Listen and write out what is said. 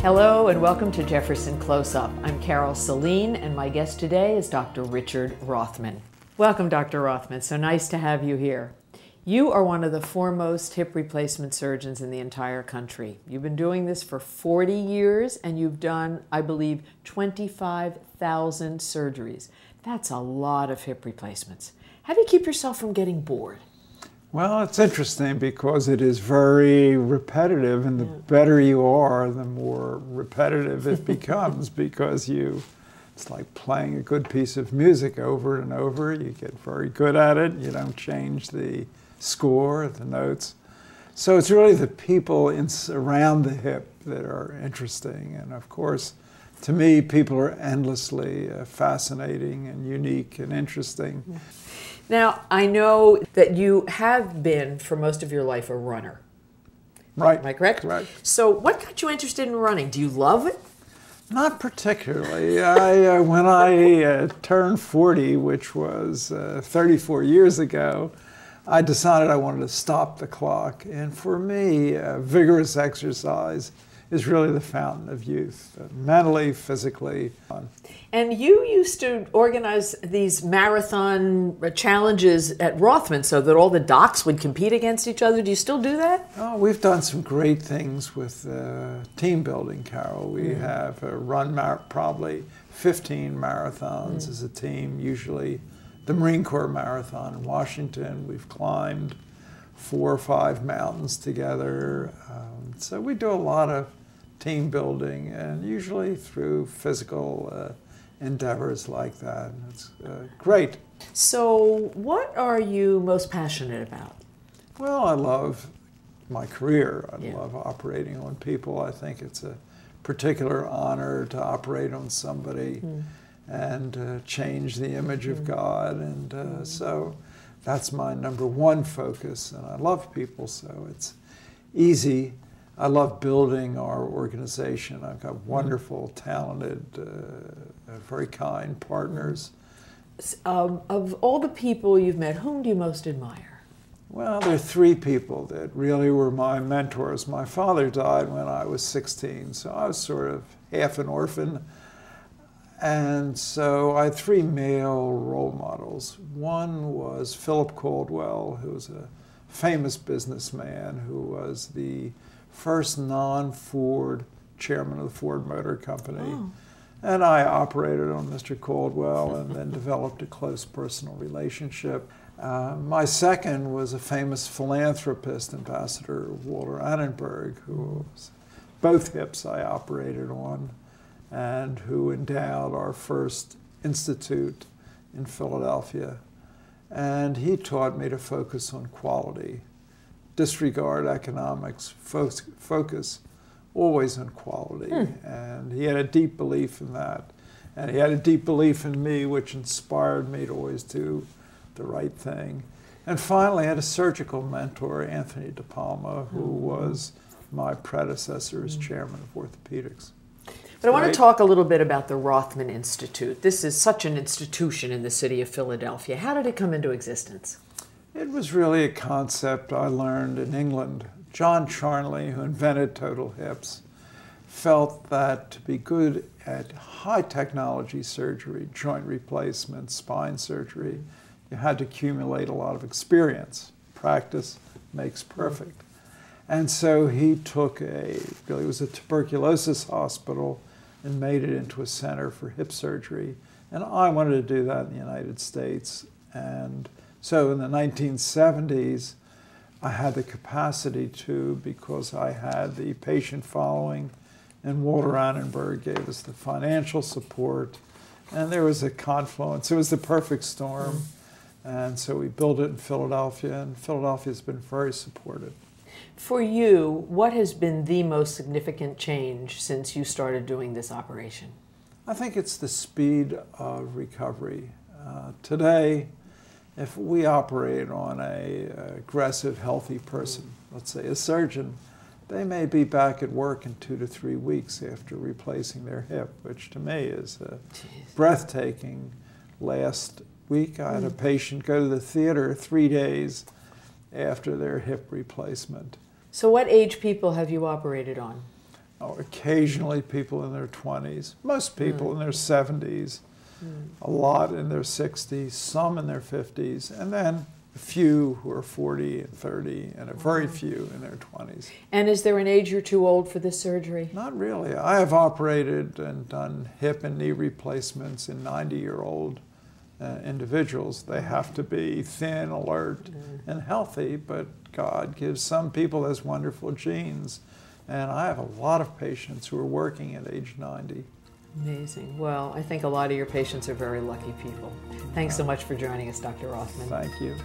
Hello and welcome to Jefferson Close-Up. I'm Carol Saline and my guest today is Dr. Richard Rothman. Welcome, Dr. Rothman. So nice to have you here. You are one of the foremost hip replacement surgeons in the entire country. You've been doing this for 40 years and you've done, I believe, 25,000 surgeries. That's a lot of hip replacements. How do you keep yourself from getting bored? Well, it's interesting because it is very repetitive, and the better you are, the more repetitive it becomes because it's like playing a good piece of music over and over. You get very good at it. You don't change the score, the notes. So it's really the people around the hip that are interesting. And of course, to me, people are endlessly fascinating and unique and interesting. Now, I know that you have been, for most of your life, a runner. Right. Am I correct? Right. So what got you interested in running? Do you love it? Not particularly. When I turned 40, which was 34 years ago, I decided I wanted to stop the clock. And for me, vigorous exercise is really the fountain of youth, mentally, physically. And you used to organize these marathon challenges at Rothman so that all the docs would compete against each other. Do you still do that? Oh, we've done some great things with team building, Carol. We have run probably 15 marathons as a team, usually the Marine Corps Marathon in Washington. We've climbed 4 or 5 mountains together. So we do a lot of team building, and usually through physical endeavors like that. It's great. So what are you most passionate about? Well, I love my career. I love operating on people. I think it's a particular honor to operate on somebody and change the image of God. And so that's my number one focus. And I love people, so it's easy. I love building our organization. I've got wonderful, talented, very kind partners. Of all the people you've met, whom do you most admire? Well, there are 3 people that really were my mentors. My father died when I was 16, so I was sort of half an orphan. And so I had 3 male role models. One was Philip Caldwell, who was a famous businessman who was the first non-Ford chairman of the Ford Motor Company. Oh. And I operated on Mr. Caldwell and then developed a close personal relationship. My second was a famous philanthropist, Ambassador Walter Annenberg, who was both hips I operated on, and who endowed our first institute in Philadelphia. And he taught me to focus on quality. Disregard economics, focus always on quality. And he had a deep belief in that. And he had a deep belief in me, which inspired me to always do the right thing. And finally, I had a surgical mentor, Anthony DePalma, who was my predecessor as chairman of orthopedics. But I want to talk a little bit about the Rothman Institute. This is such an institution in the city of Philadelphia. How did it come into existence? It was really a concept I learned in England. John Charnley, who invented total hips, felt that to be good at high technology surgery, joint replacement, spine surgery, you had to accumulate a lot of experience. Practice makes perfect. And so he took it was a tuberculosis hospital and made it into a center for hip surgery. And I wanted to do that in the United States. And so in the 1970s, I had the capacity to, because I had the patient following, and Walter Annenberg gave us the financial support, and there was a confluence. It was the perfect storm. And so we built it in Philadelphia, and Philadelphia's been very supportive. For you, what has been the most significant change since you started doing this operation? I think it's the speed of recovery. Today, if we operate on an aggressive, healthy person, let's say a surgeon, they may be back at work in 2 to 3 weeks after replacing their hip, which to me is breathtaking. Last week, I had a patient go to the theater 3 days after their hip replacement. So what age people have you operated on? Occasionally people in their 20s, most people in their 70s, a lot in their 60s, some in their 50s, and then a few who are 40 and 30, and a very few in their 20s. And is there an age you're too old for this surgery? Not really. I have operated and done hip and knee replacements in 90-year-old individuals. They have to be thin, alert, and healthy, but God gives some people those wonderful genes. And I have a lot of patients who are working at age 90. Amazing. Well, I think a lot of your patients are very lucky people. Thanks so much for joining us, Dr. Rothman. Thank you.